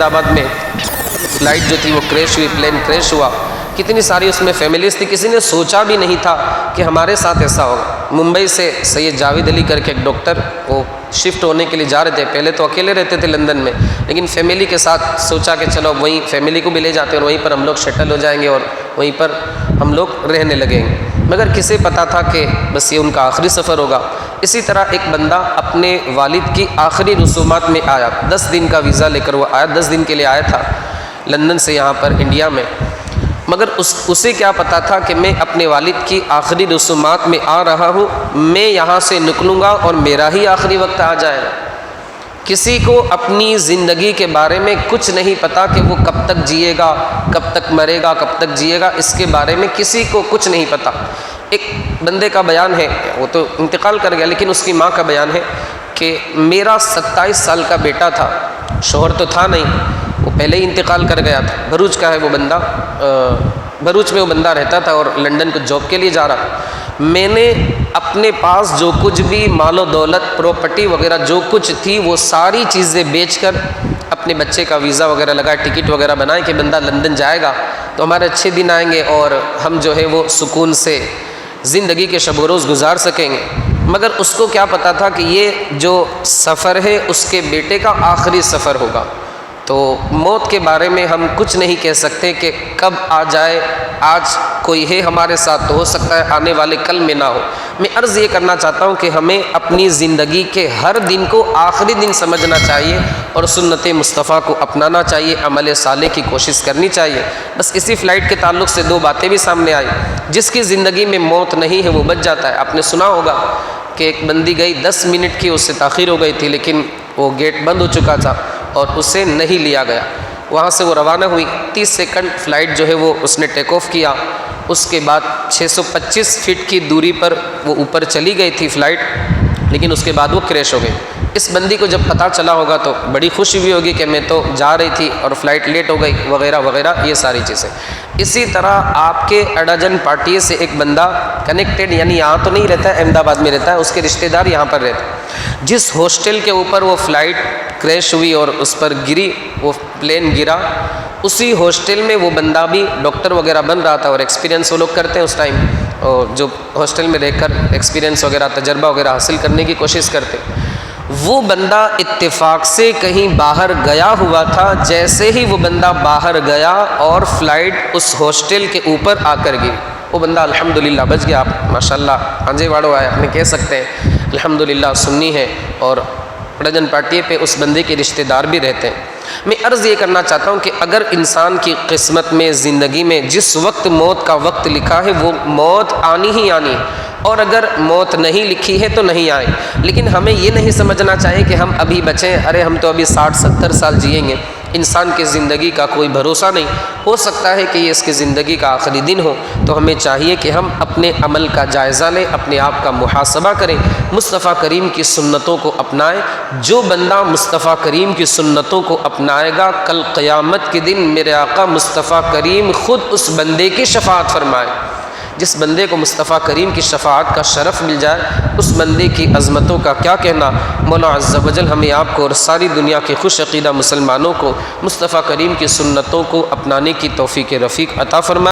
احمد آباد میں فلائٹ جو تھی وہ کریش ہوئی، پلین کریش ہوا، کتنی ساری اس میں فیملیز تھی، کسی نے سوچا بھی نہیں تھا کہ ہمارے ساتھ ایسا ہوگا۔ ممبئی سے سید جاوید علی کر کے ایک ڈاکٹر، وہ شفٹ ہونے کے لیے جا رہے تھے، پہلے تو اکیلے رہتے تھے لندن میں، لیکن فیملی کے ساتھ سوچا کہ چلو وہیں فیملی کو بھی لے جاتے ہیں اور وہیں پر ہم لوگ سیٹل ہو جائیں گے اور وہیں پر ہم لوگ رہنے لگیں گے، مگر کسے پتہ تھا کہ بس یہ ان کا آخری سفر ہوگا۔ اسی طرح ایک بندہ اپنے والد کی آخری رسومات میں آیا، 10 دن کا ویزا لے کر وہ آیا، 10 دن کے لیے آیا تھا لندن سے یہاں پر انڈیا میں، مگر اسے کیا پتا تھا کہ میں اپنے والد کی آخری رسومات میں آ رہا ہوں، میں یہاں سے نکلوں گا اور میرا ہی آخری وقت آ جائے گا۔ کسی کو اپنی زندگی کے بارے میں کچھ نہیں پتا کہ وہ کب تک جیے گا، کب تک مرے گا، کب تک جیے گا، اس کے بارے میں کسی کو کچھ نہیں پتا۔ ایک بندے کا بیان ہے، وہ تو انتقال کر گیا، لیکن اس کی ماں کا بیان ہے کہ میرا 27 سال کا بیٹا تھا، شوہر تو تھا نہیں، وہ پہلے ہی انتقال کر گیا تھا، بھروچ کا ہے وہ بندہ، بھروچ میں وہ بندہ رہتا تھا اور لنڈن کو جاب کے لیے جا رہا۔ میں نے اپنے پاس جو کچھ بھی مال و دولت، پراپرٹی وغیرہ جو کچھ تھی، وہ ساری چیزیں بیچ کر اپنے بچے کا ویزا وغیرہ لگائے، ٹکٹ وغیرہ بنائے کہ بندہ لندن جائے گا تو ہمارے اچھے دن آئیں گے اور ہم جو ہے وہ سکون سے زندگی کے شب و روز گزار سکیں گے۔ مگر اس کو کیا پتا تھا کہ یہ جو سفر ہے اس کے بیٹے کا آخری سفر ہوگا، تو موت کے بارے میں ہم کچھ نہیں کہہ سکتے کہ کب آ جائے۔ آج کوئی ہے ہمارے ساتھ تو ہو سکتا ہے آنے والے کل میں نہ ہو۔ میں عرض یہ کرنا چاہتا ہوں کہ ہمیں اپنی زندگی کے ہر دن کو آخری دن سمجھنا چاہیے اور سنت مصطفیٰ کو اپنانا چاہیے، عمل صالح کی کوشش کرنی چاہیے۔ بس اسی فلائٹ کے تعلق سے 2 باتیں بھی سامنے آئی۔ جس کی زندگی میں موت نہیں ہے وہ بچ جاتا ہے۔ آپ نے سنا ہوگا کہ ایک بندی گئی، 10 منٹ کی اس سے تاخیر ہو گئی تھی، لیکن وہ گیٹ بند ہو چکا تھا اور اسے نہیں لیا گیا۔ وہاں سے وہ روانہ ہوئی، 30 سیکنڈ فلائٹ جو ہے وہ اس نے ٹیک آف کیا، اس کے بعد 625 فٹ کی دوری پر وہ اوپر چلی گئی تھی فلائٹ، لیکن اس کے بعد وہ کریش ہو گئی۔ اس بندی کو جب پتہ چلا ہوگا تو بڑی خوشی ہوئی ہوگی کہ میں تو جا رہی تھی اور فلائٹ لیٹ ہو گئی وغیرہ وغیرہ، یہ ساری چیزیں۔ اسی طرح آپ کے اڈاجن پارٹی سے ایک بندہ کنیکٹڈ، یعنی یہاں تو نہیں رہتا ہے، احمد آباد میں رہتا ہے، اس کے رشتہ دار یہاں پر رہتے ہیں۔ جس ہاسٹل کے اوپر وہ فلائٹ کریش ہوئی اور اس پر گری، وہ پلین گرا، اسی ہاسٹل میں وہ بندہ بھی ڈاکٹر وغیرہ بن رہا تھا، اور ایکسپیرینس وہ لوگ کرتے ہیں اس ٹائم، اور جو ہاسٹل میں رہ کر ایکسپیرینس وغیرہ، تجربہ وغیرہ حاصل کرنے کی کوشش کرتے۔ وہ بندہ اتفاق سے کہیں باہر گیا ہوا تھا، جیسے ہی وہ بندہ باہر گیا اور فلائٹ اس ہاسٹل کے اوپر آ کر گری، وہ بندہ الحمدللہ بچ گیا۔ آپ ماشاءاللہ آنجے واڑو آئے، اپنے کہہ سکتے ہیں الحمدللہ سنی ہے، اور رجن پارٹی پہ اس بندے کے رشتہ دار بھی رہتے ہیں۔ میں عرض یہ کرنا چاہتا ہوں کہ اگر انسان کی قسمت میں، زندگی میں جس وقت موت کا وقت لکھا ہے وہ موت آنی ہی آنی ہے، اور اگر موت نہیں لکھی ہے تو نہیں آئے، لیکن ہمیں یہ نہیں سمجھنا چاہیے کہ ہم ابھی بچیں، ارے ہم تو ابھی 60-70 سال جئیں گے۔ انسان کی زندگی کا کوئی بھروسہ نہیں، ہو سکتا ہے کہ یہ اس کی زندگی کا آخری دن ہو، تو ہمیں چاہیے کہ ہم اپنے عمل کا جائزہ لیں، اپنے آپ کا محاسبہ کریں، مصطفیٰ کریم کی سنتوں کو اپنائیں۔ جو بندہ مصطفیٰ کریم کی سنتوں کو اپنائے گا، کل قیامت کے دن میرے آقا مصطفیٰ کریم خود اس بندے کی شفاعت فرمائے۔ جس بندے کو مصطفیٰ کریم کی شفاعت کا شرف مل جائے، اس بندے کی عظمتوں کا کیا کہنا۔ مولا عز و جل ہمیں آپ کو اور ساری دنیا کے خوش عقیدہ مسلمانوں کو مصطفیٰ کریم کی سنتوں کو اپنانے کی توفیق رفیق عطا فرمائے۔